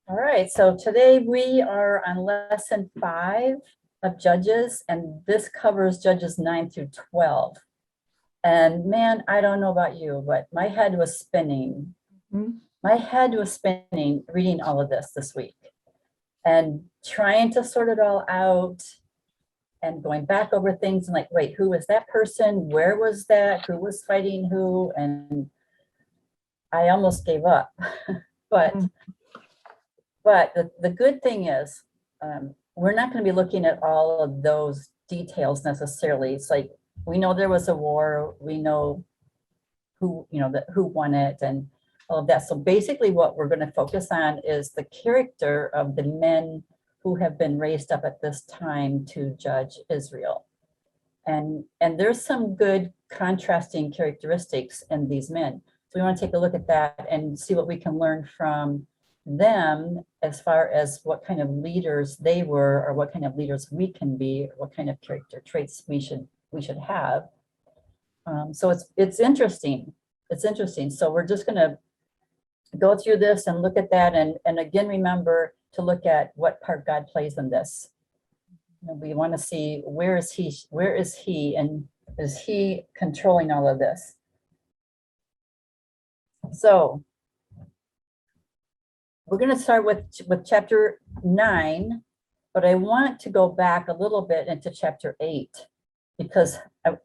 All right, so today we are on lesson 5 of Judges, and this covers Judges 9 through 12. And man, I don't know about you, but my head was spinning. My head was spinning reading all of this week and trying to sort it all out and going back over things and like, wait, who was that person? Where was that? Who was fighting who? And I almost gave up. But the good thing is, we're not going to be looking at all of those details necessarily. It's like, we know there was a war, we know who, who won it and all of that. So basically what we're going to focus on is the character of the men who have been raised up at this time to judge Israel. And there's some good contrasting characteristics in these men. So we want to take a look at that and see what we can learn from them as far as what kind of leaders they were, or what kind of leaders we can be, or what kind of character traits we should have. So it's interesting. It's interesting. So we're just going to go through this and look at that, and again remember to look at what part God plays in this. And we want to see where is he, and is he controlling all of this? So we're going to start with chapter 9, but I want to go back a little bit into chapter 8, because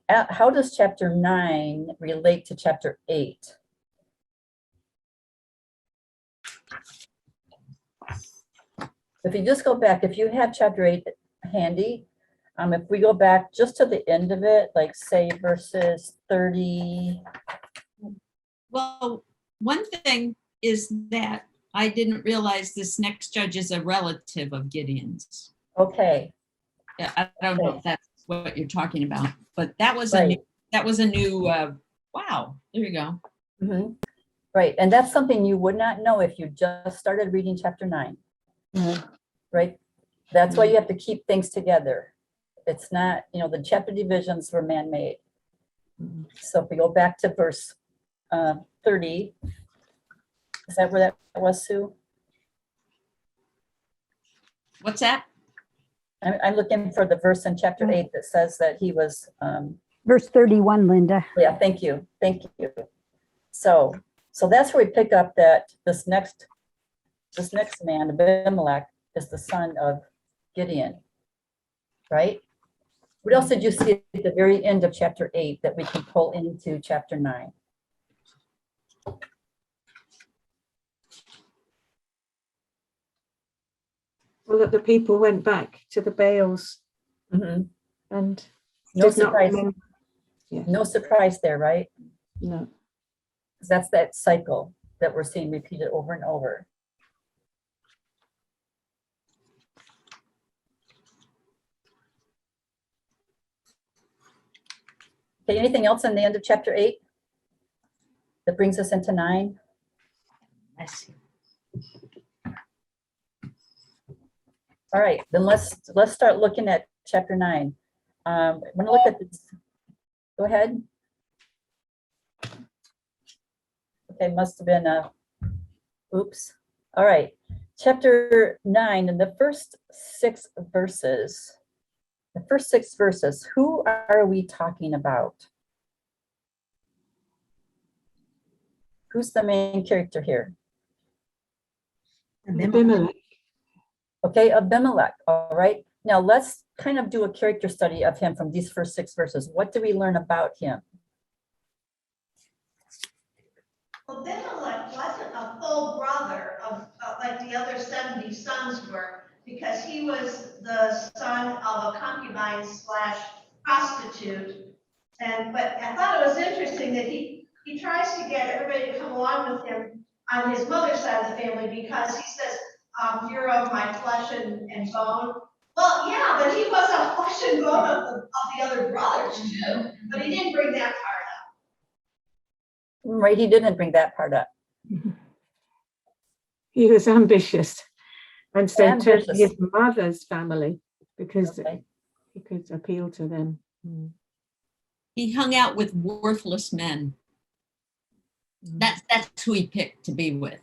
how does chapter 9 relate to chapter 8? If you just go back, if you have chapter 8 handy, if we go back just to the end of it, like say verses 30. Well, one thing is that I didn't realize this next judge is a relative of Gideon's. Okay. Yeah, I don't know if that's what you're talking about, but that was right. a new wow, there you go. Mm-hmm. Right, and that's something you would not know if you just started reading chapter 9. Mm-hmm. Right, that's why you have to keep things together. It's not, the chapter divisions were man-made. Mm-hmm. So if we go back to verse 30, is that where that was, Sue? What's that? I'm looking for the verse in chapter 8 that says that he was verse 31, Linda. Yeah, thank you. So that's where we pick up that this next man, Abimelech, is the son of Gideon, right? What else did you see at the very end of chapter 8 that we can pull into chapter 9? Well, that the people went back to the Baals, mm-hmm. and no surprise. Yeah. No surprise there, right? No, because that's that cycle that we're seeing repeated over and over. Okay, anything else in the end of chapter 8 that brings us into 9? I see. All right, then let's start looking at chapter 9. I'm going to look at this. Go ahead. Okay, must have been a oops. All right, chapter 9, and the first 6 verses. The first 6 verses, who are we talking about? Who's the main character here? Abimelech. Okay, Abimelech. All right. Now let's kind of do a character study of him from these first 6 verses. What do we learn about him? Abimelech wasn't a full brother of like the other 70 sons were, because he was the son of a concubine / prostitute. But I thought it was interesting that he tries to get everybody to come along with him on his mother's side of the family, because he says, you're of my flesh and bone. Well, yeah, but he was a flesh and bone of the other brothers too, but he didn't bring that part up. Right, he didn't bring that part up. He was ambitious, and so to his mother's family, because he could appeal to them. He hung out with worthless men. That's who he picked to be with.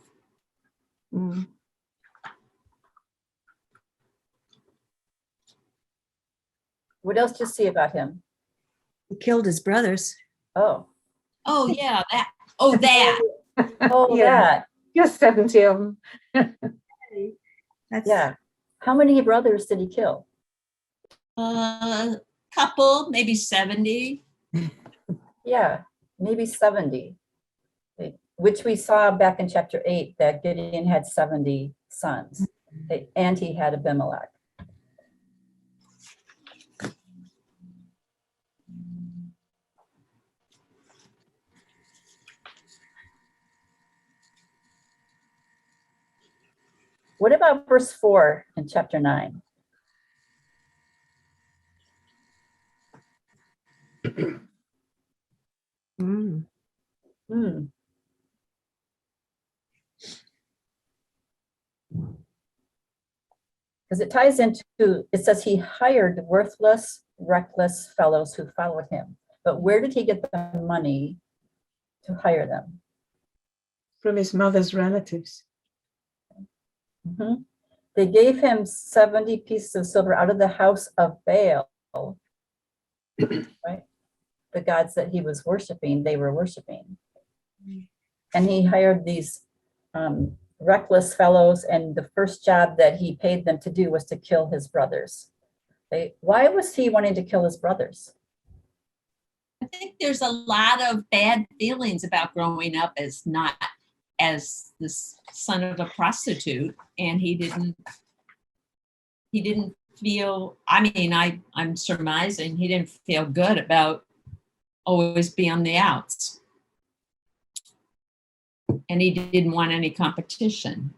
What else do you see about him? He killed his brothers. Oh, Oh, yeah, that. Oh, that. oh, Yeah. that, Just 70 of them. That's, yeah. How many brothers did he kill? Couple, maybe 70. Yeah, maybe 70, which we saw back in chapter 8, that Gideon had 70 sons, and he had Abimelech. What about verse 4 in chapter 9? mm, Hmm. Because it ties into, it says he hired worthless, reckless fellows who followed him. But where did he get the money to hire them? From his mother's relatives. Mhm. They gave him 70 pieces of silver out of the house of Baal, right? The gods that he was worshiping, they were worshiping. And he hired these reckless fellows, and the first job that he paid them to do was to kill his brothers. Why was he wanting to kill his brothers? I think there's a lot of bad feelings about growing up as the son of a prostitute, and he didn't feel, I mean, I'm surmising he didn't feel good about always being on the outs. And he didn't want any competition.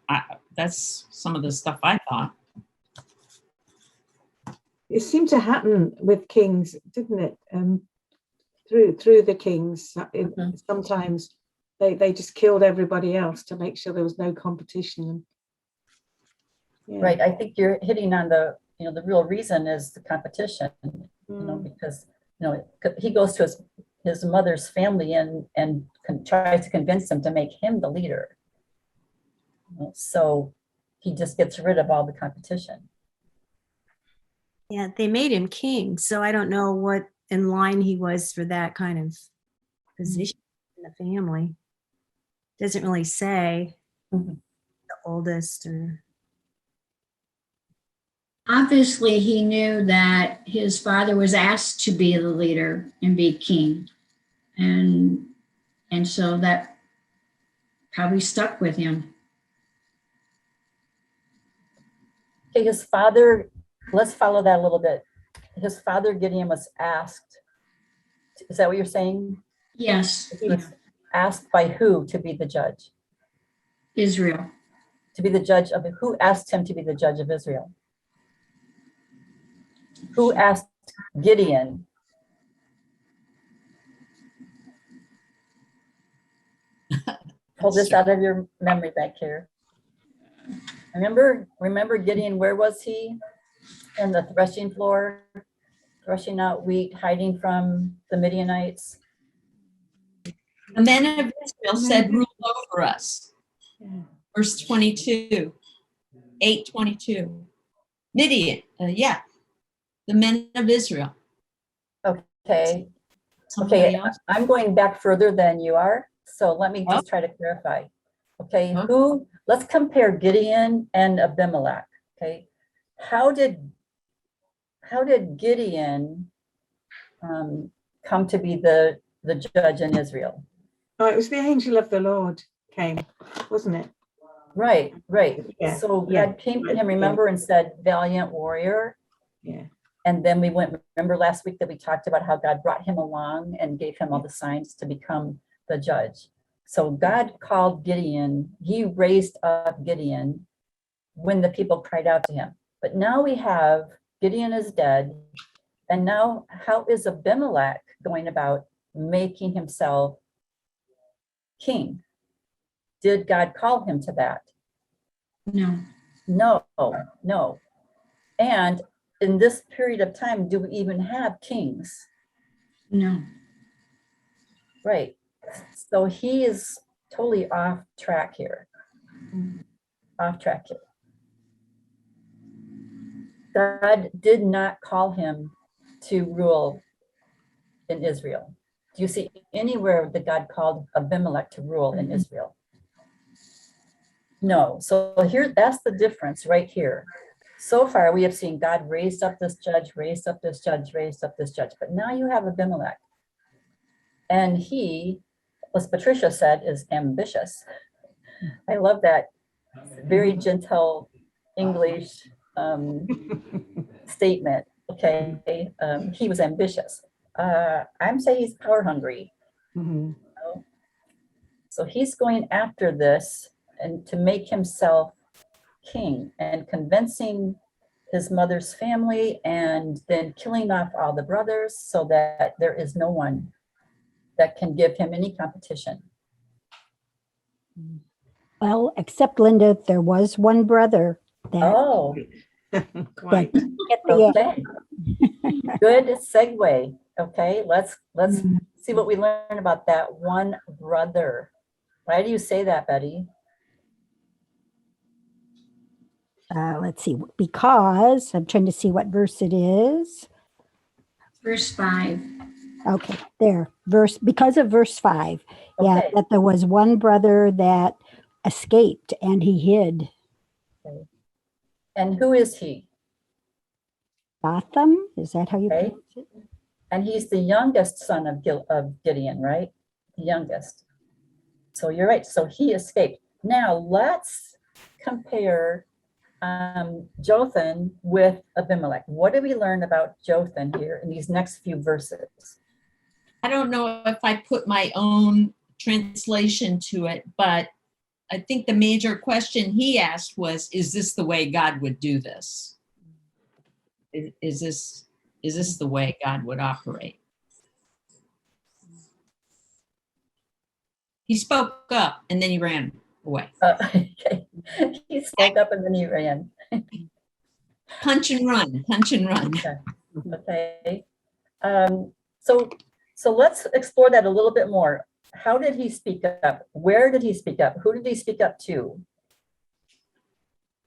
That's some of the stuff I thought. It seemed to happen with kings, didn't it? Through the kings, sometimes they just killed everybody else to make sure there was no competition. Yeah. Right, I think you're hitting on the real reason is the competition, because he goes to his mother's family and tries to convince them to make him the leader. So he just gets rid of all the competition. yeah, they made him king. So I don't know what in line he was for that kind of position in the family. Doesn't really say Mhm. the oldest or. Obviously, he knew that his father was asked to be the leader and be king. And so that probably stuck with him. Okay, his father, let's follow that a little bit. His father, Gideon, was asked, is that what you're saying? Yes, He was asked by who to be the judge? Israel. To be the judge of, who asked him to be the judge of Israel? Who asked Gideon? Pull this out of your memory back here. Remember Gideon, where was he? In the threshing floor, threshing out wheat, hiding from the Midianites. The men of Israel said, rule over us. Yeah. Verse 22, 8:22. Midian, the men of Israel. Okay, Somebody else? I'm going back further than you are, so let me just try to clarify. Okay, let's compare Gideon and Abimelech. Okay, how did Gideon come to be the judge in Israel? Oh, it was the angel of the Lord came, wasn't it? Right. Yeah, So yeah. God came to him, remember, and said, valiant warrior. Yeah. And then remember last week that we talked about how God brought him along and gave him all the signs to become the judge. So God called Gideon, he raised up Gideon when the people cried out to him. But now we have Gideon is dead. And now how is Abimelech going about making himself king? Did God call him to that? No, No. And in this period of time, do we even have kings? no. Right. So he is totally off track here. God did not call him to rule in Israel? Do you see anywhere that God called Abimelech to rule in Israel? No. So here, that's the difference right here. So far, we have seen God raised up this judge, raised up this judge, raised up this judge. But now you have Abimelech. And he, as Patricia said, is ambitious. I love that very gentle English statement. Okay, he was ambitious. I'm saying he's power hungry. Mhm. So he's going after this and to make himself king and convincing his mother's family and then killing off all the brothers so that there is no one that can give him any competition. Well, except Linda, there was one brother that Oh, Quite. at the end. okay. Good segue. Okay, let's see what we learn about that one brother. Why do you say that, Betty? Let's see, because I'm trying to see what verse it is. Verse 5. Okay, there, because of verse 5. Yeah, Okay. that there was one brother that escaped and he hid. And who is he? Botham, is that how you Okay. pronounce it? And he's the youngest son of Gideon, right? The youngest. So you're right. So he escaped. Now let's compare Jotham with Abimelech. What do we learn about Jotham here in these next few verses? I don't know if I put my own translation to it, but I think the major question he asked was, is this the way God would do this? Is this the way God would operate? He spoke up and then he ran away. Okay. He spoke up and then he ran. Punch and run, punch and run. Okay. So let's explore that a little bit more. How did he speak up? Where did he speak up? Who did he speak up to?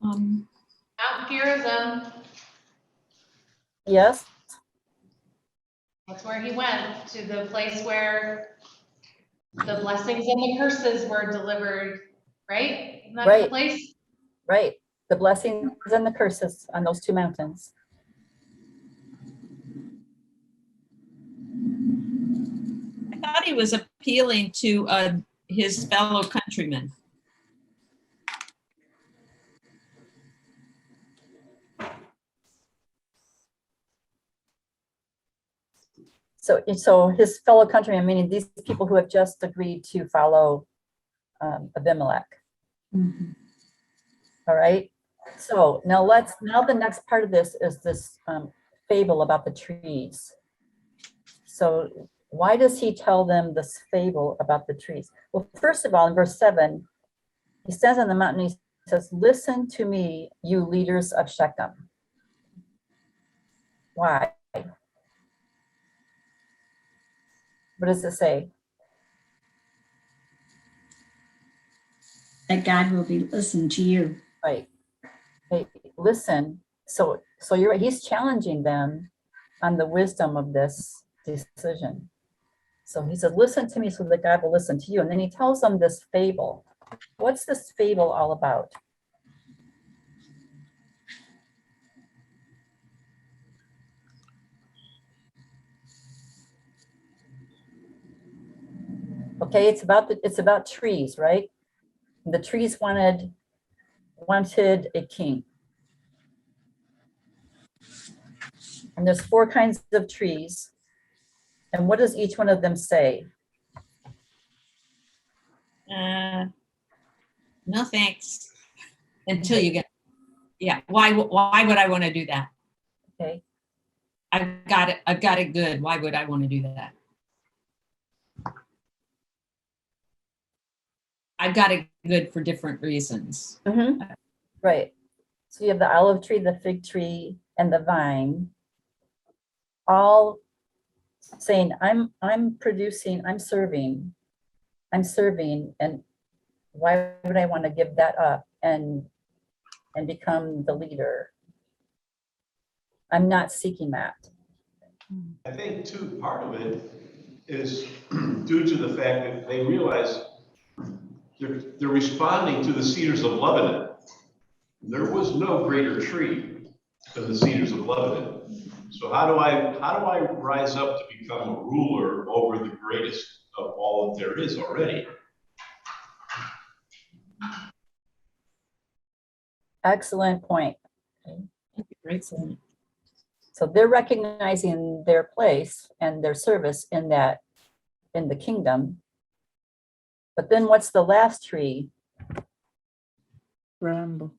Um, Mount Gerizim, Yes. that's where he went, to the place where the blessings and the curses were delivered, right? Isn't that the Right. place? Right. The blessings and the curses on those two mountains. I thought he was appealing to his fellow countrymen. So his fellow countrymen, meaning these people who have just agreed to follow Abimelech. Mhm. All right. So now the next part of this is this fable about the trees. So why does he tell them this fable about the trees? Well, first of all, in verse 7, he stands on the mountain and he says, listen to me, you leaders of Shechem. Why? What does it say? That God will be listening to you. Right. Hey, listen. So you're right. He's challenging them on the wisdom of this decision. So he says, listen to me so that God will listen to you. And then he tells them this fable. What's this fable all about? Okay, it's about trees, right? The trees wanted a king. And there's 4 kinds of trees. And what does each one of them say? No thanks. Until you get, yeah. Why would I want to do that? Okay. I've got it good. Why would I want to do that? I've got it good for different reasons. Mm-hmm. Right. So you have the olive tree, the fig tree, and the vine, all saying, I'm producing, I'm serving, and why would I want to give that up and become the leader? I'm not seeking that. I think too, part of it is due to the fact that they realize they're responding to the cedars of Lebanon. There was no greater tree than the cedars of Lebanon. So how do I rise up to become a ruler over the greatest of all that there is already? Excellent point. Great point. So they're recognizing their place and their service in that, in the kingdom. But then what's the last tree? Bramble.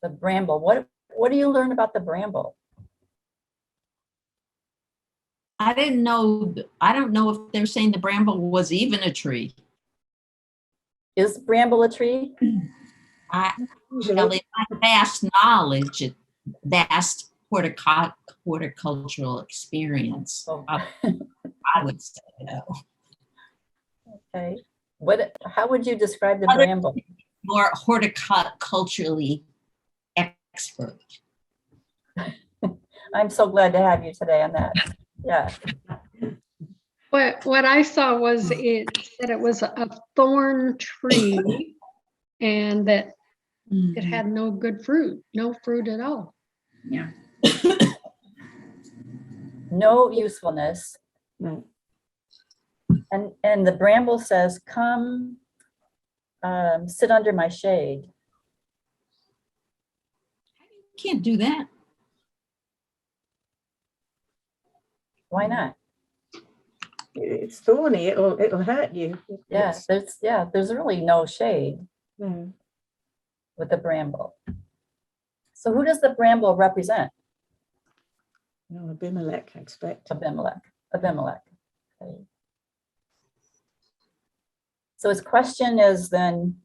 The bramble. What do you learn about the bramble? I don't know if they're saying the bramble was even a tree. Is bramble a tree? Usually, Well, in my vast knowledge, vast horticultural experience, Oh. I would say no. Okay. How would you describe the Other- bramble? More horticulturally expert. I'm so glad to have you today on that. Yeah. What I saw was it said it was a thorn tree and that it had no good fruit, no fruit at all. Yeah. No usefulness. no. And the bramble says, come sit under my shade. Can't do that. Why not? It's thorny. It'll hurt you. Yeah, there's really no shade No. with the bramble. So who does the bramble represent? No, Abimelech, I expect. Abimelech. Okay. So his question is then,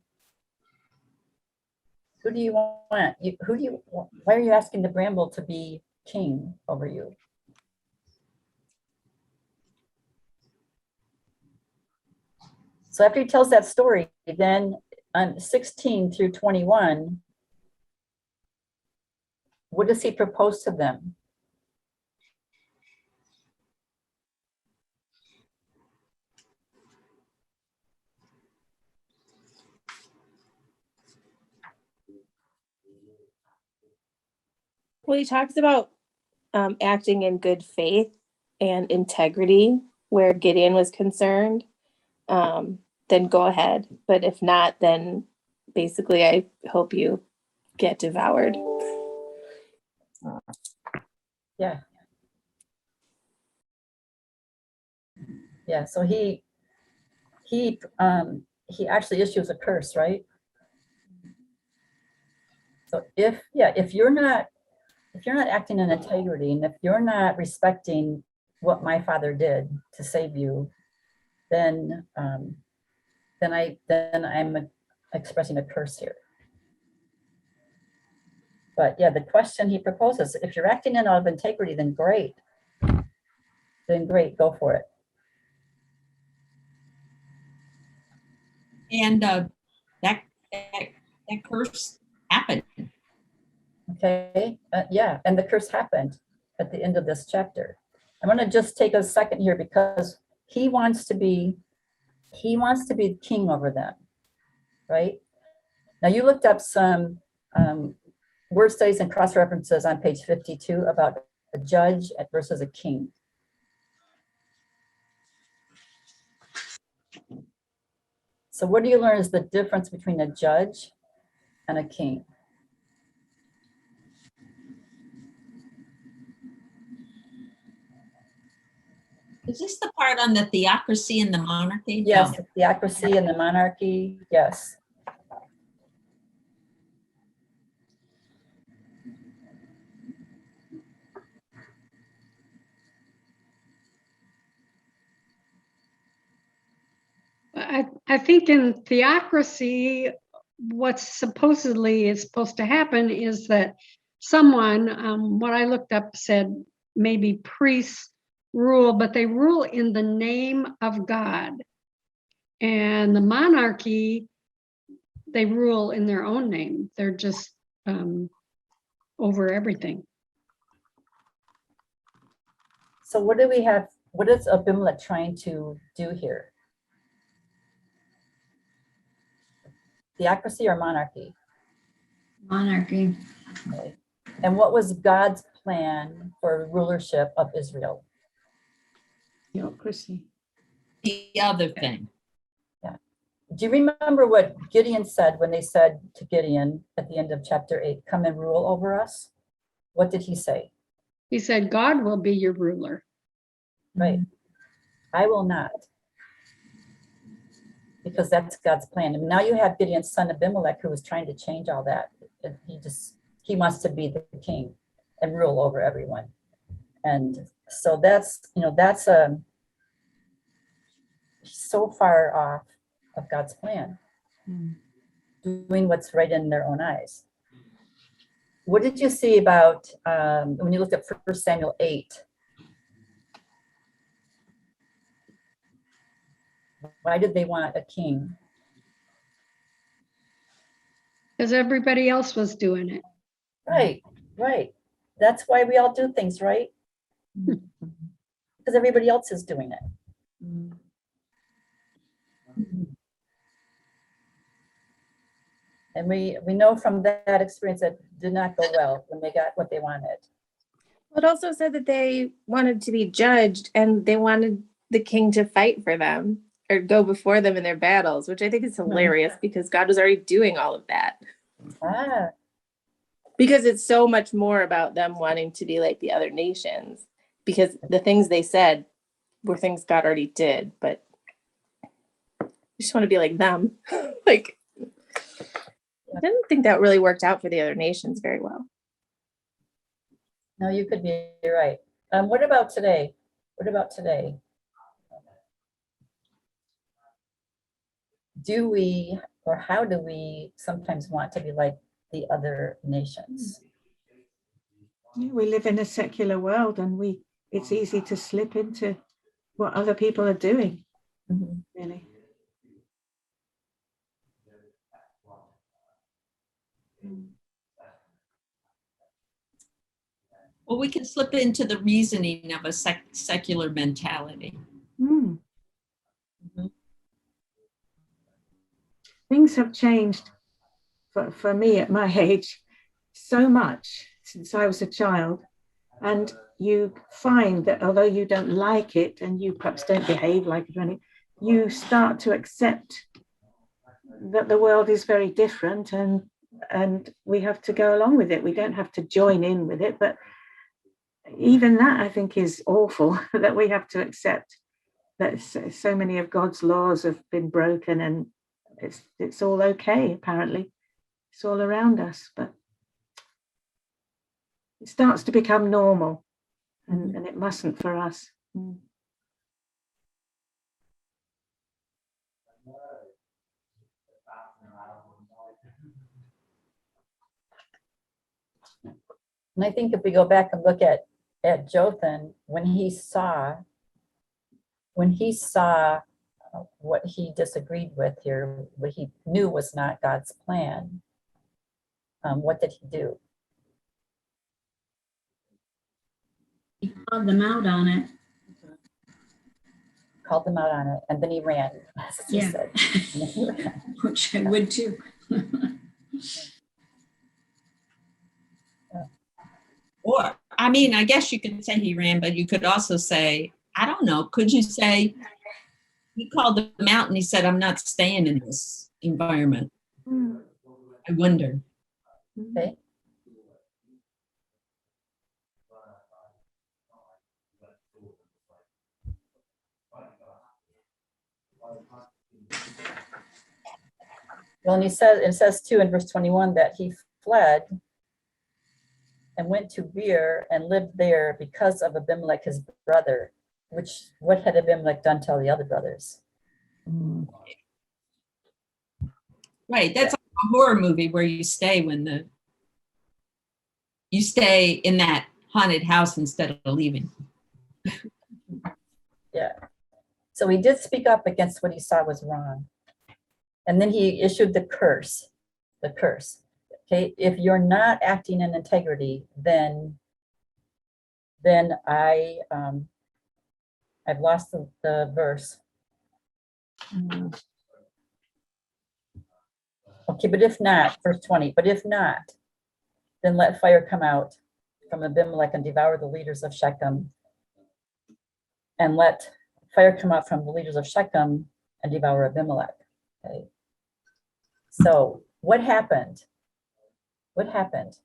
who do you want? Why are you asking the bramble to be king over you? So after he tells that story, then on 16 through 21, what does he propose to them? Well, he talks about acting in good faith and integrity where Gideon was concerned. Then go ahead. But if not, then basically I hope you get devoured. Yeah. Yeah, so he actually issues a curse, right? So if you're not acting in integrity, and if you're not respecting what my father did to save you, then I'm expressing a curse here. But yeah, the question he proposes, if you're acting in out of integrity, then great. Go for it. And that curse happened. Okay, yeah, and the curse happened at the end of this chapter. I'm going to just take a second here because he wants to be king over them, right? Now you looked up some word studies and cross references on page 52 about a judge versus a king. So what do you learn is the difference between a judge and a king? Is this the part on the theocracy and the monarchy? Yes, No. the theocracy and the monarchy, yes. I think in theocracy, what supposedly is supposed to happen is that someone, what I looked up said maybe priests rule, but they rule in the name of God. And the monarchy, they rule in their own name. They're just over everything. So what do we have? What is Abimelech trying to do here? Theocracy or monarchy? Monarchy. Okay. And what was God's plan for rulership of Israel? Theocracy. The other thing. Do you remember what Gideon said when they said to Gideon at the end of chapter 8, come and rule over us? What did he say? He said, God will be your ruler. Right. I will not. Because that's God's plan. And now you have Gideon's son Abimelech, who was trying to change all that. And he wants to be the king and rule over everyone. And so that's so far off of God's plan, doing what's right in their own eyes. What did you see about when you looked at 1 Samuel 8? Why did they want a king? Because everybody else was doing it. Right, right. That's why we all do things, right? Because everybody else is doing it. And we know from that experience that did not go well when they got what they wanted. It also said that they wanted to be judged and they wanted the king to fight for them or go before them in their battles, which I think is hilarious because God was already doing all of that. Ah, Because it's so much more about them wanting to be like the other nations, because the things they said were things God already did, but you just want to be like them. Like, I didn't think that really worked out for the other nations very well. no, you could be right. What about today? What about today? Do we, or how do we sometimes want to be like the other nations? Yeah, we live in a secular world, and it's easy to slip into what other people are doing, really. Well, we can slip into the reasoning of a secular mentality. Things have changed for me at my age so much since I was a child. And you find that although you don't like it and you perhaps don't behave like it, you start to accept that the world is very different, and we have to go along with it. We don't have to join in with it, but even that I think is awful, that we have to accept that so many of God's laws have been broken, and it's all okay, apparently. It's all around us, but it starts to become normal, and it mustn't for us. And I think if we go back and look at Jotham, when he saw what he disagreed with here, what he knew was not God's plan, what did he do? He called them out on it. Called them out on it, and then he ran, as he Yeah. said. And then he ran. Which I would too. Or, I mean, I guess you could say he ran, but you could also say, I don't know, could you say he called them out and he said, I'm not staying in this environment? I wonder. Okay. Well, and it says too in verse 21 that he fled and went to Beer and lived there because of Abimelech, his brother. What had Abimelech done to all the other brothers? Right, that's like a horror movie where you stay in that haunted house instead of leaving. Yeah. So he did speak up against what he saw was wrong. And then he issued the curse. Okay, if you're not acting in integrity, then I I've lost the verse. Okay, but if not, verse 20, but if not, then let fire come out from Abimelech and devour the leaders of Shechem. And let fire come out from the leaders of Shechem and devour Abimelech. Okay. So what happened? What happened?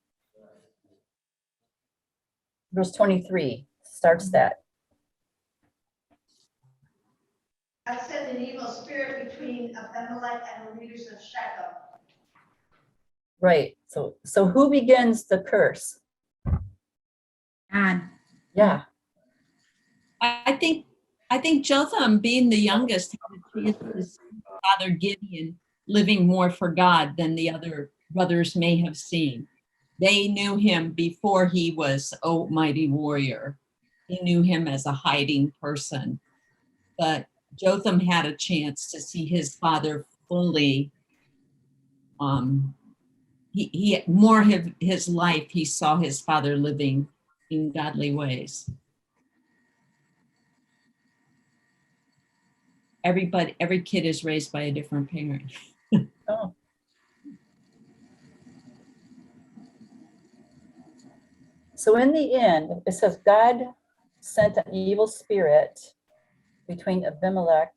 Verse 23 starts that. God sent an evil spirit between Abimelech and the leaders of Shechem. Right. So who begins the curse? God. Yeah. I think Jotham, being the youngest, had a chance to see Father Gideon living more for God than the other brothers may have seen. They knew him before he was a mighty warrior. They knew him as a hiding person. But Jotham had a chance to see his father fully. He more of his life, he saw his father living in godly ways. Every kid is raised by a different parent. Oh. So in the end, it says God sent an evil spirit between Abimelech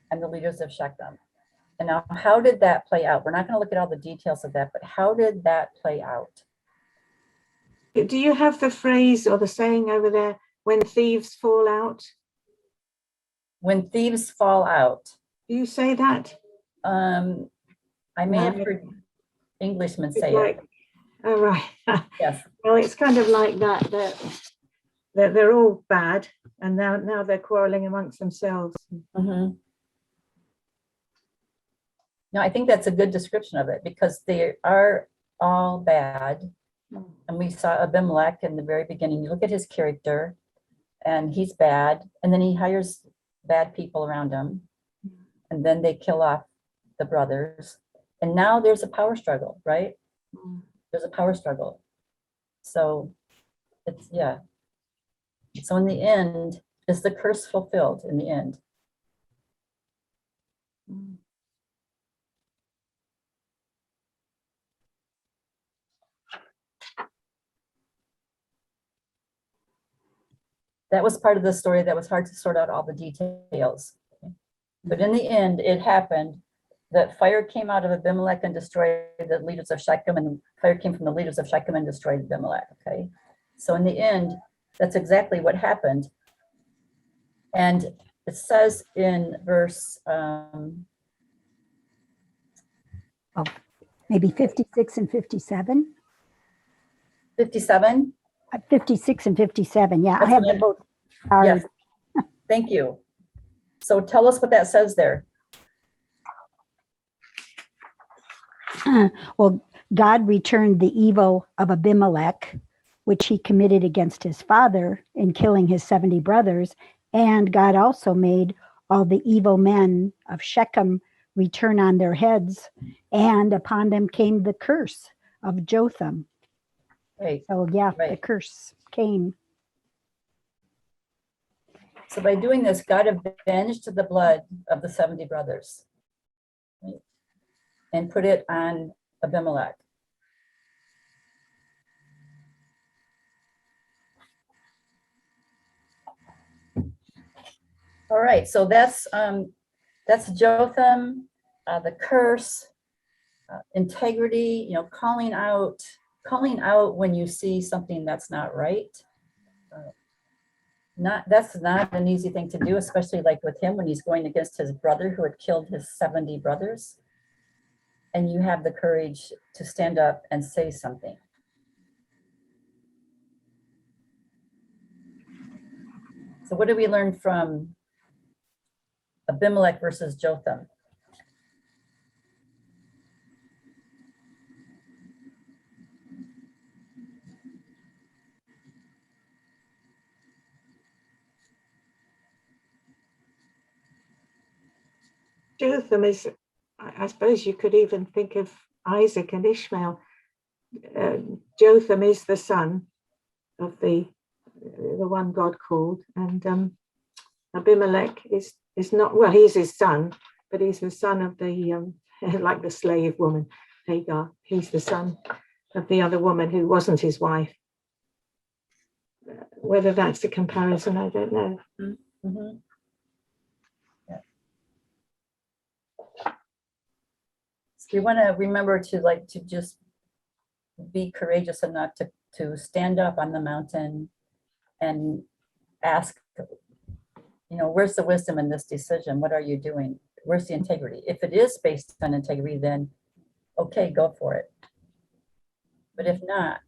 and the leaders of Shechem. And now, how did that play out? We're not going to look at all the details of that, but how did that play out? Do you have the phrase or the saying over there, when thieves fall out? When thieves fall out. Do you say that? I may have heard Englishmen say it. Oh, right. Yes. Well, it's kind of like that, that they're all bad, and now they're quarreling amongst themselves. Mm-hmm. No, I think that's a good description of it, because they are all bad. And we saw Abimelech in the very beginning. You look at his character, and he's bad. And then he hires bad people around him. And then they kill off the brothers. And now there's a power struggle, right? There's a power struggle. So it's, yeah. So in the end, is the curse fulfilled in the end? That was part of the story that was hard to sort out all the details. But in the end, it happened that fire came out of Abimelech and destroyed the leaders of Shechem, and fire came from the leaders of Shechem and destroyed Abimelech, okay? So in the end, that's exactly what happened. And it says in verse, Maybe 56 and 57. 57. 56 and 57. Yeah, I That's have what them I- both. Yes, thank you. So tell us what that says there. Well, God returned the evil of Abimelech, which he committed against his father in killing his 70 brothers. And God also made all the evil men of Shechem return on their heads, and upon them came the curse of Jotham. Right. So yeah, the Right. curse came. So by doing this, God avenged the blood of the 70 brothers, right, and put it on Abimelech. All right, so that's Jotham, the curse, integrity, calling out when you see something that's not right. That's not an easy thing to do, especially like with him when he's going against his brother who had killed his 70 brothers. And you have the courage to stand up and say something. So what do we learn from Abimelech versus Jotham? Jotham is, I suppose you could even think of Isaac and Ishmael. Jotham is the son of the one God called, and Abimelech is not, well, he's his son, but he's the son of the like the slave woman Hagar. He's the son of the other woman who wasn't his wife. Whether that's a comparison, I don't know. Mhm. Yeah. So you want to remember to just be courageous enough to stand up on the mountain and ask, where's the wisdom in this decision? What are you doing? Where's the integrity? If it is based on integrity, then okay, go for it. But if not,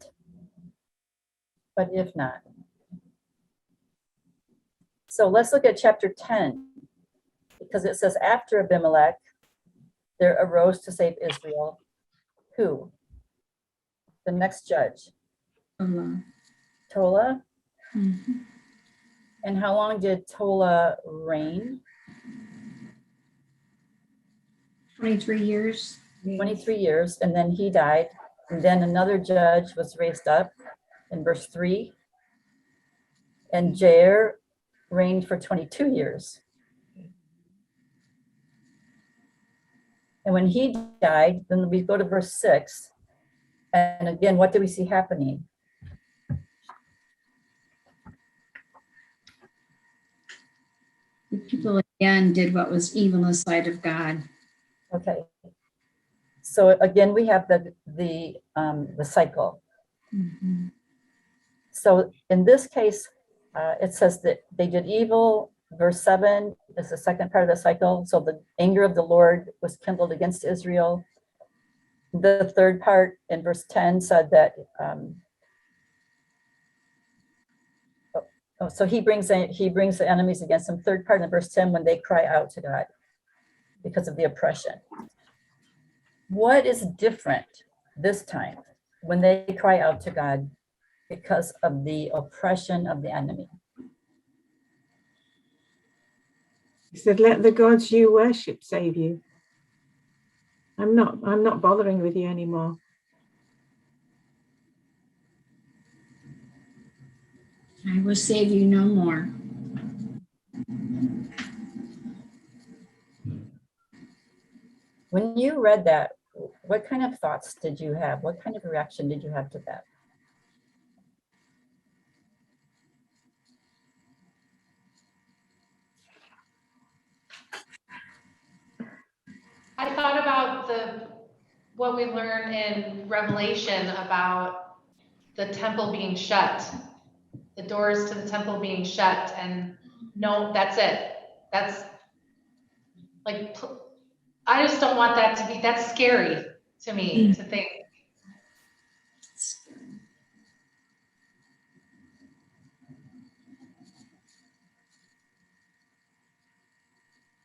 so let's look at chapter 10, because it says, after Abimelech, there arose to save Israel. Who? The next judge. Allah. Tola. Mhm. And how long did Tola reign? 23 years. 23 years, and then he died. And then another judge was raised up in verse 3. And Jair reigned for 22 years. And when he died, then we go to verse 6. And again, what do we see happening? The people again did what was evil in the sight of God. Okay. So again, we have the cycle. Mhm. So in this case, it says that they did evil. Verse 7 is the second part of the cycle. So the anger of the Lord was kindled against Israel. The third part in verse 10 said that, so he brings the enemies against them. Third part in verse 10, when they cry out to God because of the oppression. What is different this time when they cry out to God because of the oppression of the enemy? He said, let the gods you worship save you. I'm not bothering with you anymore. I will save you no more. When you read that, what kind of thoughts did you have? What kind of reaction did you have to that? I thought about what we learn in Revelation about the temple being shut, the doors to the temple being shut, and no, that's it. That's like, I just don't want that to be, that's scary to me to think.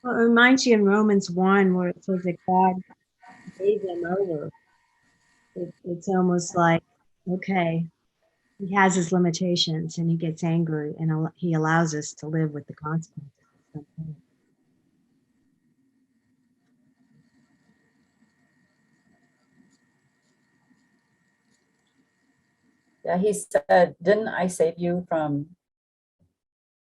Well, it reminds you in Romans 1 where it says that God gave them over. It's almost like, okay, he has his limitations and he gets angry and he allows us to live with the consequences. Yeah, he said, didn't I save you from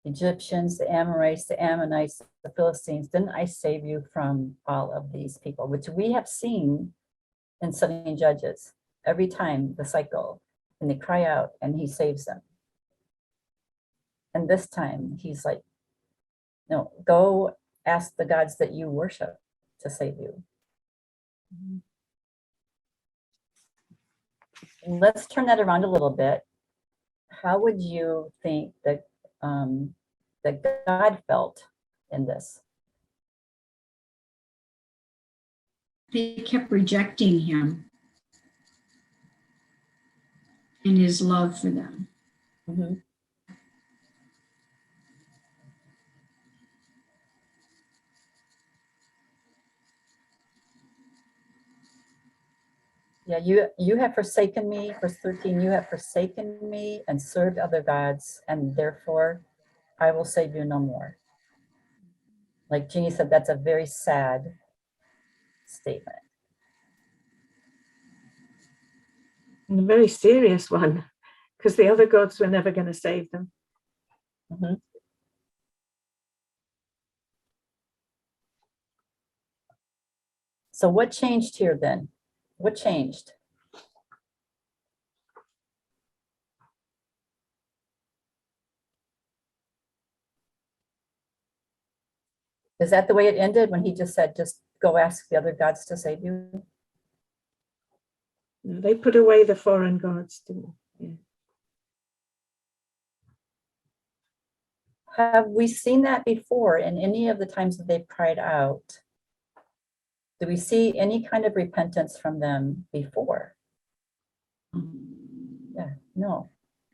Egyptians, the Amorites, the Ammonites, the Philistines? Didn't I save you from all of these people, which we have seen in studying Judges every time, the cycle, and they cry out and he saves them. And this time he's like, no, go ask the gods that you worship to save you. Let's turn that around a little bit. How would you think that that God felt in this? They kept rejecting him and his love for them. Mm-hmm. Yeah, you have forsaken me, verse 13, you have forsaken me and served other gods, and therefore I will save you no more. Like Jeannie said, that's a very sad statement. And a very serious one, because the other gods were never going to save them. Mm-hmm. So what changed here then? What changed? Is that the way it ended when he just said, just go ask the other gods to save you? No, they put away the foreign gods, didn't they? Yeah. Have we seen that before in any of the times that they've cried out? Do we see any kind of repentance from them before? Yeah, no.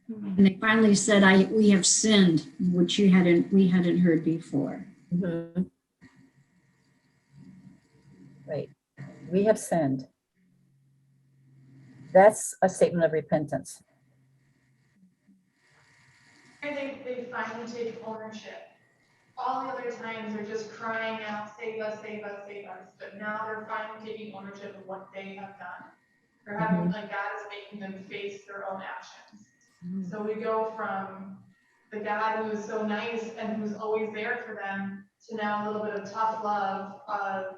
And they finally said, we have sinned, which we hadn't heard before. Mhm. Right. We have sinned. That's a statement of repentance. And they finally take ownership. All the other times they're just crying out, save us, save us, save us. But now they're finally taking ownership of what they have done. They're having, like, God is making them face their own actions. So we go from the God who is so nice and who's always there for them to now a little bit of tough love of,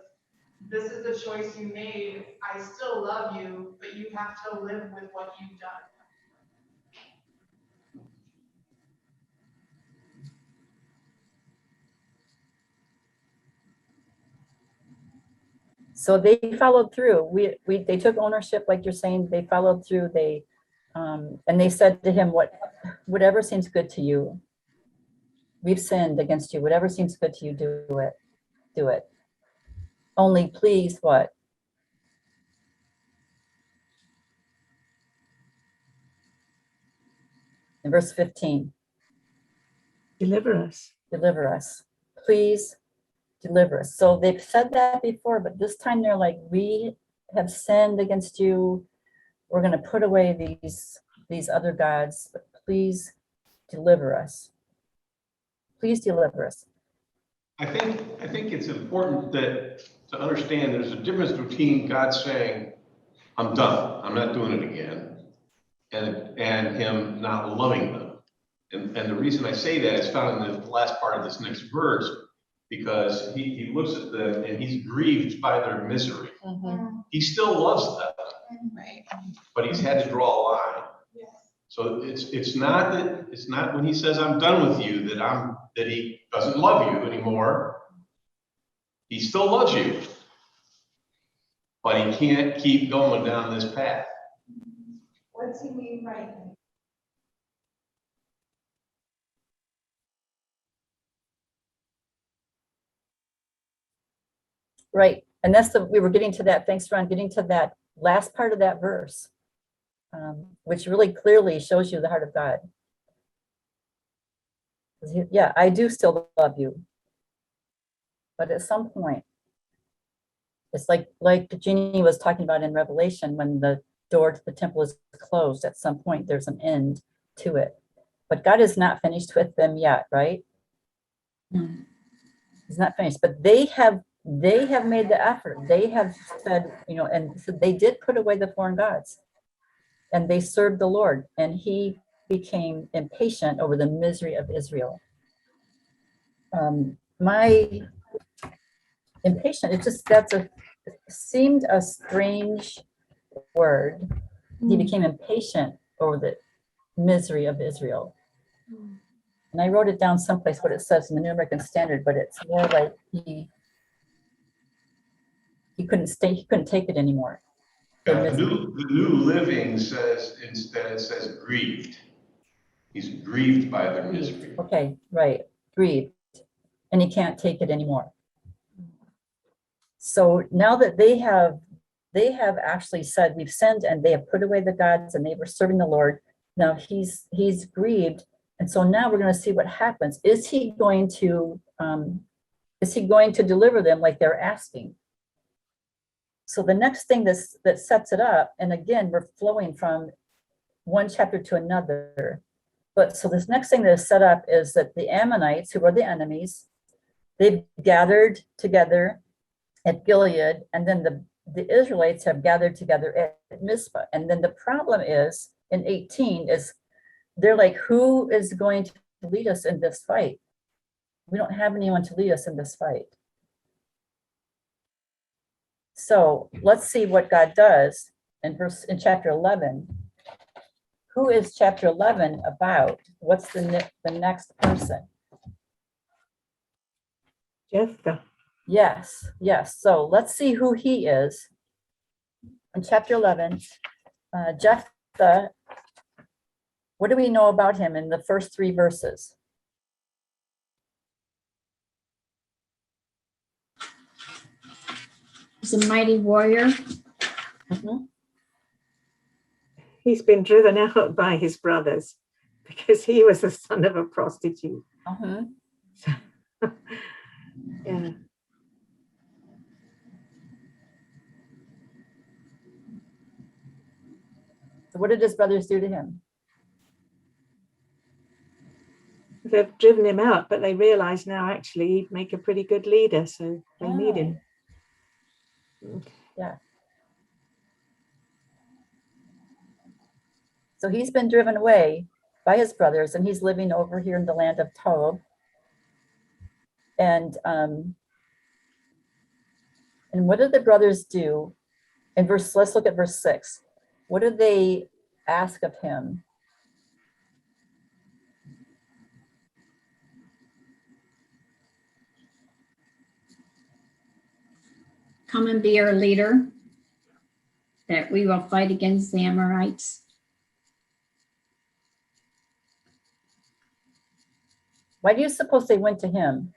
this is the choice you made. I still love you, but you have to live with what you've done. So they followed through. They took ownership, like you're saying. They followed through. And they said to him, whatever seems good to you. We've sinned against you. Whatever seems good to you, do it. Do it. Only please, what? In verse 15. Deliver us. Deliver us. Please deliver us. So they've said that before, but this time they're like, we have sinned against you. We're going to put away these other gods, but please deliver us. Please deliver us. I think it's important to understand there's a difference between God saying, I'm done, I'm not doing it again, and him not loving them. And the reason I say that is found in the last part of this next verse, because he looks at them and he's grieved by their misery. He still loves them, Right. but he's had to draw a line. So it's not when he says I'm done with you that he doesn't love you anymore. He still loves you, but he can't keep going down this path. What's he mean by that? Right. And we were getting to that. Thanks, Ron, getting to that last part of that verse, which really clearly shows you the heart of God. Yeah, I do still love you. But at some point, it's like Jeannie was talking about in Revelation, when the door to the temple is closed, at some point there's an end to it. But God is not finished with them yet, right? He's not finished, but they have made the effort. They have said, and so they did put away the foreign gods, and they served the Lord, and he became impatient over the misery of Israel. My impatient, seemed a strange word. He became impatient over the misery of Israel. And I wrote it down someplace what it says in the New American Standard, but it's more like he couldn't take it anymore. The New Living says, instead it says grieved. He's grieved by their misery. Okay, right, grieved. And he can't take it anymore. So now that they have actually said we've sinned, and they have put away the gods, and they were serving the Lord. Now he's grieved. And so now we're going to see what happens. Is he going to deliver them like they're asking? So the next thing that sets it up, and again, we're flowing from one chapter to another. But so this next thing that is set up is that the Ammonites, who are the enemies, they've gathered together at Gilead, and then the Israelites have gathered together at Mizpah. And then the problem is, in 18, is they're like, who is going to lead us in this fight? We don't have anyone to lead us in this fight. So let's see what God does in chapter 11. Who is chapter 11 about? What's the next person? Jephthah. Yes, yes. So let's see who he is. In chapter 11, Jephthah, what do we know about him in the first 3 verses? He's a mighty warrior. Mhm. He's been driven out by his brothers because he was the son of a prostitute. Uh-huh. Yeah. So what did his brothers do to him? They've driven him out, but they realize now actually he'd make a pretty good leader, so they need him. Yeah. So he's been driven away by his brothers, and he's living over here in the land of Tob. And what did the brothers do? Let's look at verse 6. What did they ask of him? Come and be our leader, that we will fight against the Amorites. Why do you suppose they went to him?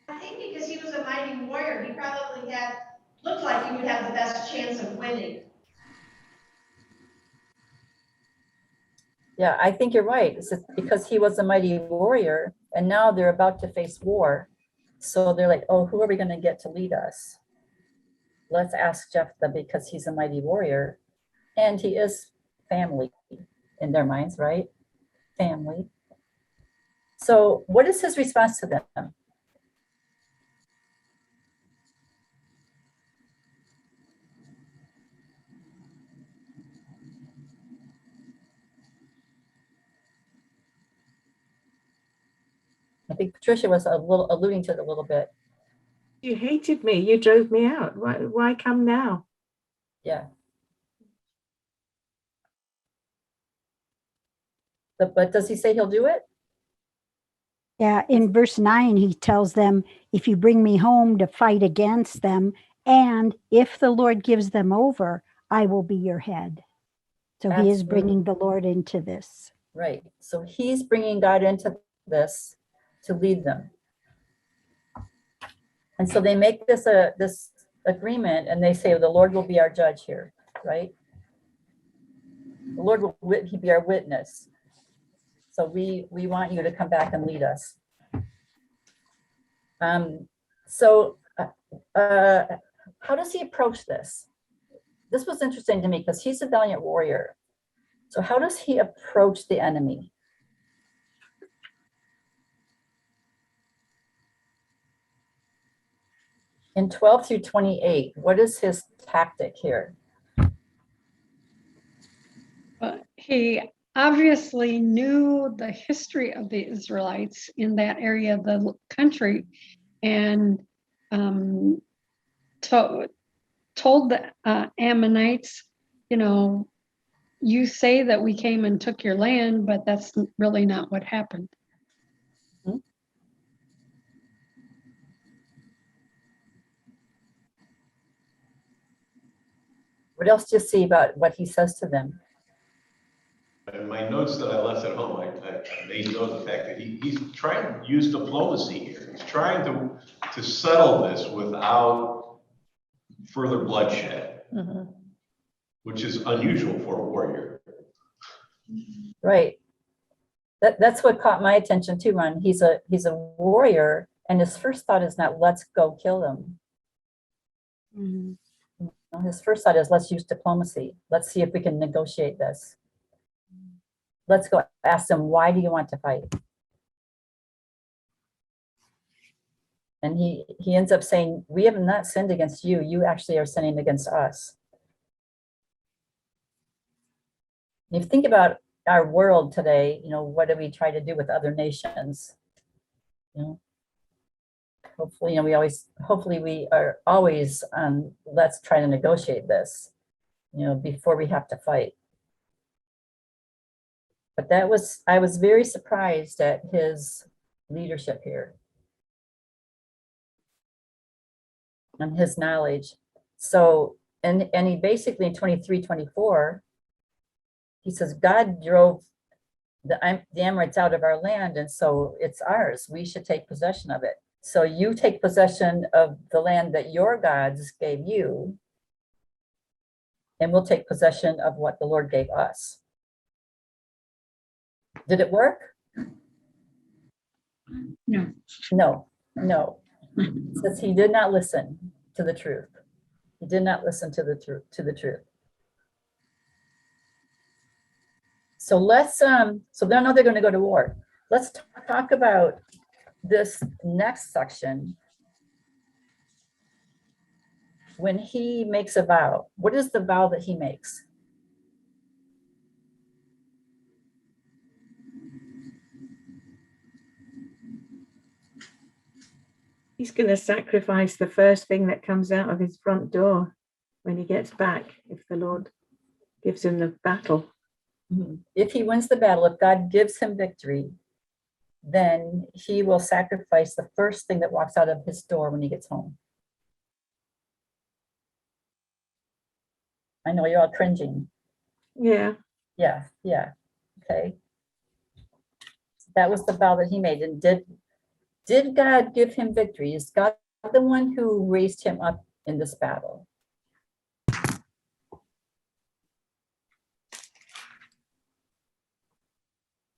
I think because he was a mighty warrior, he probably looked like he would have the best chance of winning. Yeah, I think you're right. It's just because he was a mighty warrior, and now they're about to face war. So they're like, oh, who are we going to get to lead us? Let's ask Jephthah because he's a mighty warrior, and he is family in their minds, right? Family. So what is his response to them? I think Patricia was a little alluding to it a little bit. You hated me. You drove me out. Why come now? Yeah. But does he say he'll do it? Yeah, in verse 9, he tells them, if you bring me home to fight against them, and if the Lord gives them over, I will be your head. So he is Absolutely. bringing the Lord into this. Right. So he's bringing God into this to lead them. And so they make this agreement, and they say, the Lord will be our judge here, right? The Lord will be our witness. So we want you to come back and lead us. So how does he approach this? This was interesting to me because he's a valiant warrior. So how does he approach the enemy? In 12 through 28, what is his tactic here? He obviously knew the history of the Israelites in that area of the country, and told the Ammonites, you say that we came and took your land, but that's really not what happened. Hmm? What else do you see about what he says to them? In my notes that I left at home, I made note of the fact that he's trying to use diplomacy here. He's trying to settle this without further bloodshed, which is unusual for a warrior. Right. That's what caught my attention too, Ron. He's a warrior, and his first thought is not let's go kill them. His first thought is let's use diplomacy. Let's see if we can negotiate this. Let's go ask them, why do you want to fight? And he ends up saying, we have not sinned against you. You actually are sinning against us. If you think about our world today, what do we try to do with other nations? You know, hopefully, you know, hopefully we are always let's try to negotiate this, you know, before we have to fight. But I was very surprised at his leadership here and his knowledge. So, and he basically in 23-24, he says, God drove the Amorites out of our land, and so it's ours. We should take possession of it. So you take possession of the land that your gods gave you, and we'll take possession of what the Lord gave us. Did it work? No. No, no. It says he did not listen to the truth. He did not listen to the truth. So let's so now they're going to go to war. Let's talk about this next section. When he makes a vow, what is the vow that he makes? He's going to sacrifice the first thing that comes out of his front door when he gets back, if the Lord gives him the battle. If he wins the battle, if God gives him victory, then he will sacrifice the first thing that walks out of his door when he gets home. I know you're all cringing. Yeah. Yeah, yeah. Okay. That was the vow that he made. And did God give him victory? Is God the one who raised him up in this battle?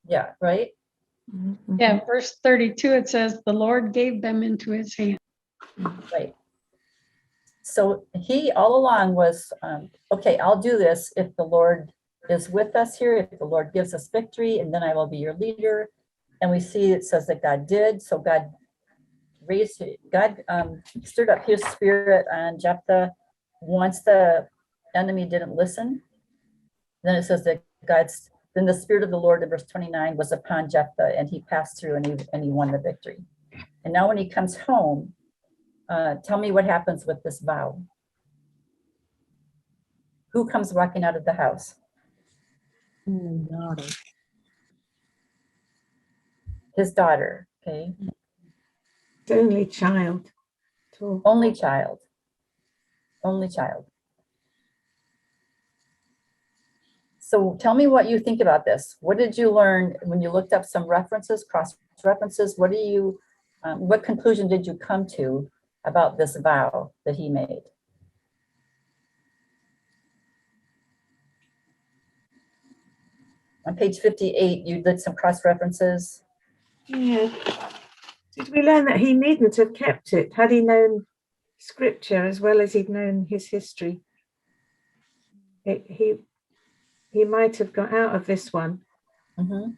Yeah, right? Yeah, verse 32, it says, the Lord gave them into his hand. Right. So he all along was, okay, I'll do this if the Lord is with us here, if the Lord gives us victory, and then I will be your leader. And we see it says that God did. So God stirred up his spirit on Jephthah once the enemy didn't listen. Then it says that then the spirit of the Lord in verse 29 was upon Jephthah, and he passed through and he won the victory. And now when he comes home, tell me what happens with this vow. Who comes walking out of the house? His daughter, okay? The only child. Only child. Only child. So tell me what you think about this. What did you learn when you looked up some references, cross references? What conclusion did you come to about this vow that he made? On page 58, you did some cross references. Yeah. Did we learn that he needn't have kept it had he known scripture as well as he'd known his history? He might have got out of this one. Mm-hmm.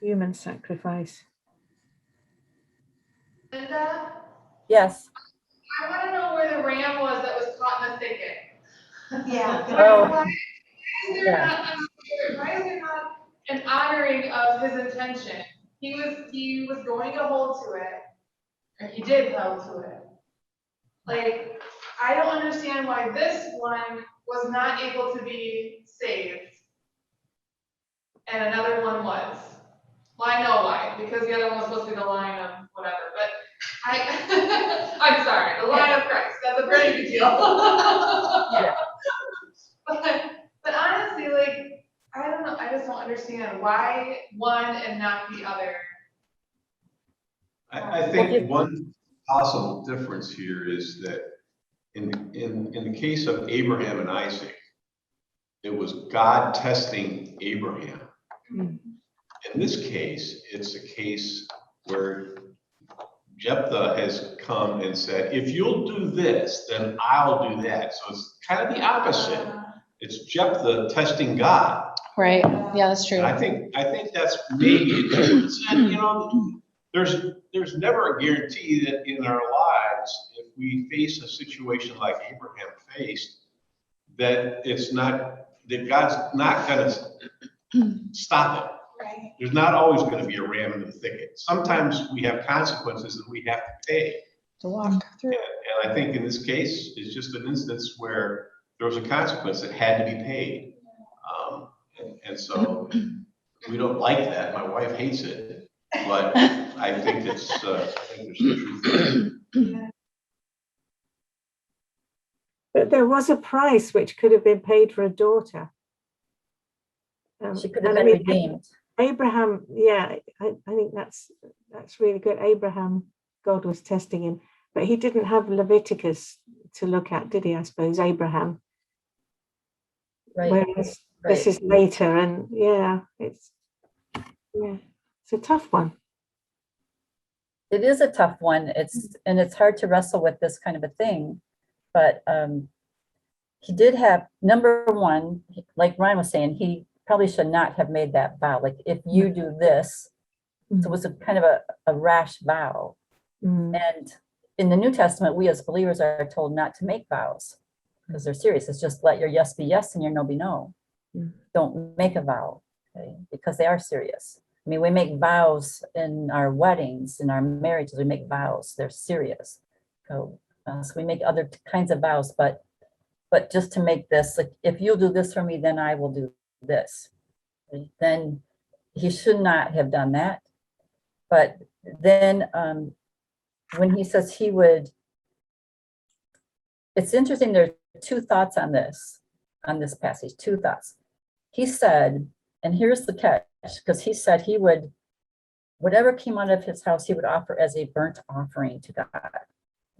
Human sacrifice. Linda, Yes. I want to know where the ram was that was caught in the thicket. Yeah. Oh, Why is there yeah. not an honoring of his intention? He was going to hold to it, and he did hold to it. Like, I don't understand why this one was not able to be saved, and another one was. Well, I know why, because the other one was supposed to be the line of whatever, but I'm sorry, the line of Christ, that's a pretty big deal. Yeah. But honestly, like, I don't know, I just don't understand why one and not the other. I think one possible difference here is that in the case of Abraham and Isaac, it was God testing Abraham. In this case, it's a case where Jephthah has come and said, if you'll do this, then I'll do that. So it's kind of the opposite. It's Jephthah testing God. Right, yeah, that's true. And I think that's maybe a difference. And you know, there's never a guarantee that in our lives, if we face a situation like Abraham faced, that God's not gonna stop it. There's not always going to be a ram in the thicket. Sometimes we have consequences that we have to pay. To walk through. And I think in this case, it's just an instance where there was a consequence that had to be paid. And so we don't like that. My wife hates it, but I think it's, I think there's some truth there. But there was a price which could have been paid for a daughter. She could have and I been mean, redeemed. Abraham, yeah, I think that's really good. Abraham, God was testing him, but he didn't have Leviticus to look at, did he? I suppose Abraham. Right. Whereas this is later, and it's a tough one. It is a tough one. It's hard to wrestle with this kind of a thing, but he did have, number one, like Ryan was saying, he probably should not have made that vow. Like, if you do this, so it was a kind of a rash vow. And in the New Testament, we as believers are told not to make vows because they're serious. It's just let your yes be yes and your no be no. Don't make a vow, okay? Because they are serious. I mean, we make vows in our weddings, in our marriages, we make vows. They're serious. So we make other kinds of vows, but just to make this, like, if you'll do this for me, then I will do this. Then he should not have done that. But then when he says he would, it's interesting, there are two thoughts on this passage, two thoughts. He said, and here's the catch, because he said he would, whatever came out of his house, he would offer as a burnt offering to God.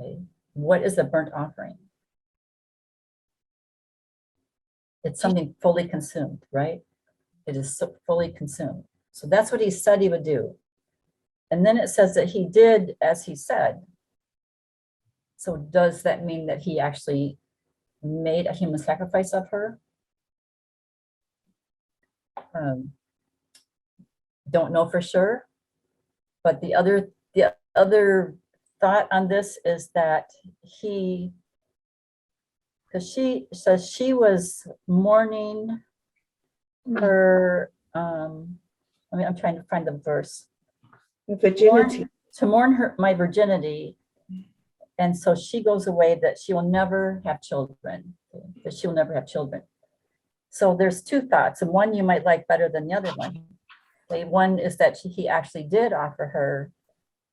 Okay. What is a burnt offering? It's something fully consumed, right? It is so fully consumed. So that's what he said he would do. And then it says that he did as he said. So does that mean that he actually made a human sacrifice of her? Don't know for sure. But the other thought on this is that because she says she was mourning her, I'm trying to find the verse. Virginity. To mourn my virginity. And so she goes away that she will never have children, that she will never have children. So there's two thoughts, and one you might like better than the other one. Okay, one is that he actually did offer her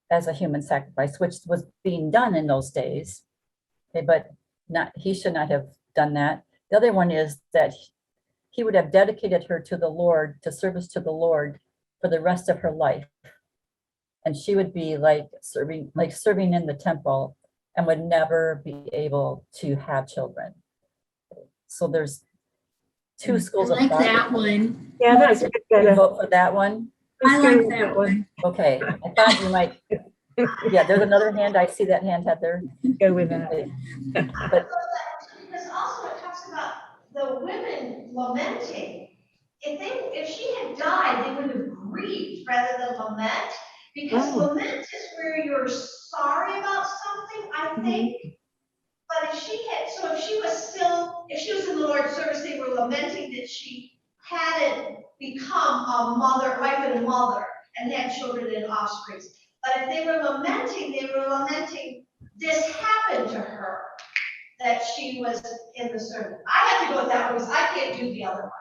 as a human sacrifice, which was being done in those days. Okay, but he should not have done that. The other one is that he would have dedicated her to the Lord, to service to the Lord for the rest of her life. And she would be like serving in the temple and would never be able to have children. So there's two schools I of like thought. that one. Yeah, that's You better. vote for that one? I like that one. Okay, I thought you might. Yeah, there's another hand. I see that hand, Heather. Go with that. Okay. But Because also it talks about the women lamenting. If she had died, they would have grieved rather than lament. Because lament is where you're sorry about something, I think. But if she was in the Lord's service, they were lamenting that she hadn't become a mother, wife and mother, and had children and offspring. But if they were lamenting this happened to her, that she was in the service. I have to go with that one because I can't do the other one.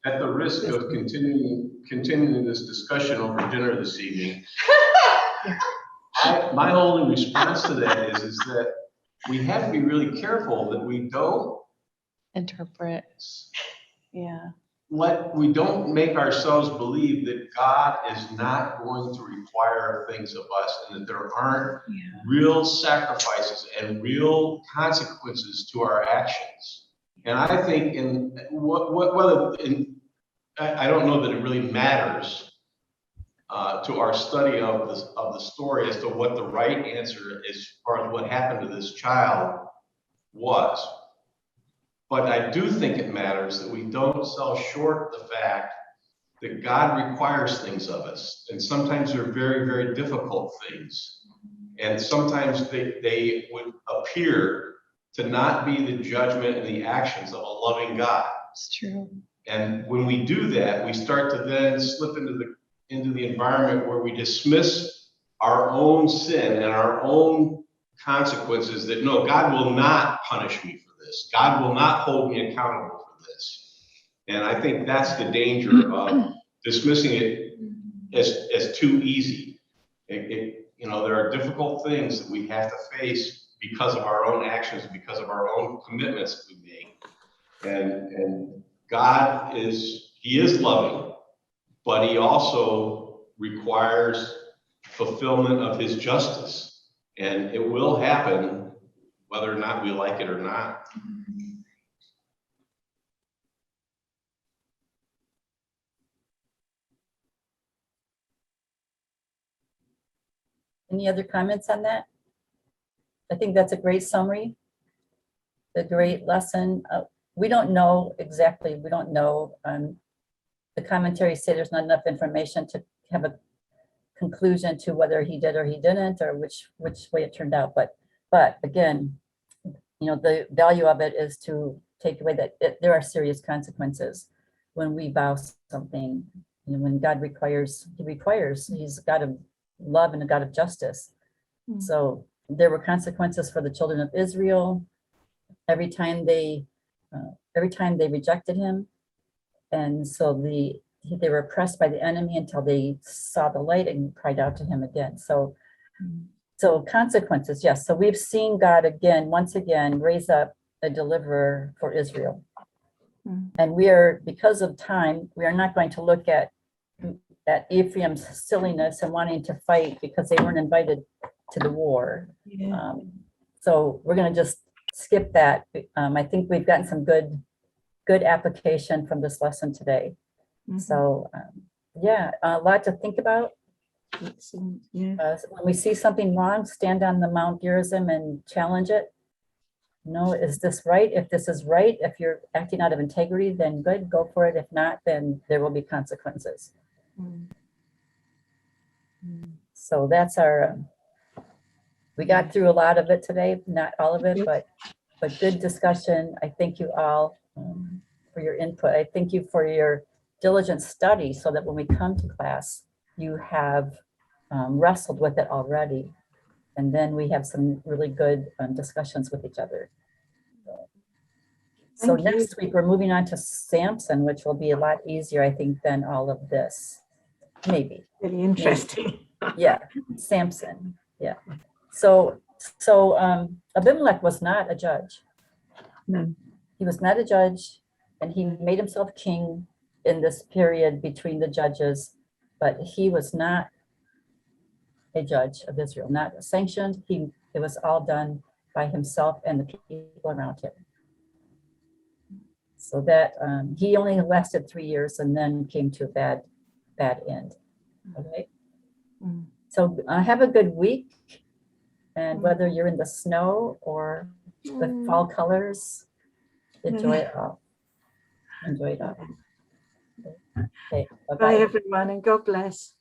At the risk of continuing this discussion over dinner this evening, my only response to that is that we have to be really careful that we don't Interpret. Yeah. we don't make ourselves believe that God is not going to require things of us and that there aren't real sacrifices and real consequences to our actions. And I think I don't know that it really matters to our study of the story as to what the right answer as far as what happened to this child was. But I do think it matters that we don't sell short the fact that God requires things of us. And sometimes they're very, very difficult things. And sometimes they would appear to not be the judgment and the actions of a loving God. It's true. And when we do that, we start to then slip into into the environment where we dismiss our own sin and our own consequences, that no, God will not punish me for this. God will not hold me accountable for this. And I think that's the danger of dismissing it as too easy. You know, there are difficult things that we have to face because of our own actions, because of our own commitments that we make. And God He is loving, but He also requires fulfillment of His justice. And it will happen whether or not we like it or not. Any other comments on that? I think that's a great summary, a great lesson. We don't know exactly, we don't know. The commentaries say there's not enough information to have a conclusion to whether he did or he didn't, or which way it turned out. But again, you know, the value of it is to take away that there are serious consequences when we vow something. You know, when God requires, He's a God of love and a God of justice. So there were consequences for the children of Israel every time they rejected Him, and so they were oppressed by the enemy until they saw the light and cried out to Him again. So consequences, yes. So we've seen God once again raise up a deliverer for Israel, and we are, because of time, we are not going to look at Ephraim's silliness and wanting to fight because they weren't invited to the war. Yeah. So we're going to just skip that. I think we've gotten some good application from this lesson today. So yeah, a lot to think about. Excellent. Yeah. When we see something wrong, stand on the Mount Gerizim and challenge it. No, is this right? If this is right, if you're acting out of integrity, then good, go for it. If not, then there will be consequences. So that's our, we got through a lot of it today, not all of it, but good discussion. I thank you all for your input. I thank you for your diligent study so that when we come to class, you have wrestled with it already. And then we have some really good discussions with each other. So Thank you. next week, we're moving on to Samson, which will be a lot easier, I think, than all of this. Maybe. Really interesting. Yeah, Samson. Yeah. So Abimelech was not a judge. No. He was not a judge, and he made himself king in this period between the judges, but he was not a judge of Israel, not sanctioned. It was all done by himself and the people around him. So that he only lasted 3 years and then came to a bad end. Okay. So have a good week. And whether you're in the snow or with fall colors, enjoy it all. Enjoy it all. Okay. Bye everyone, and God bless.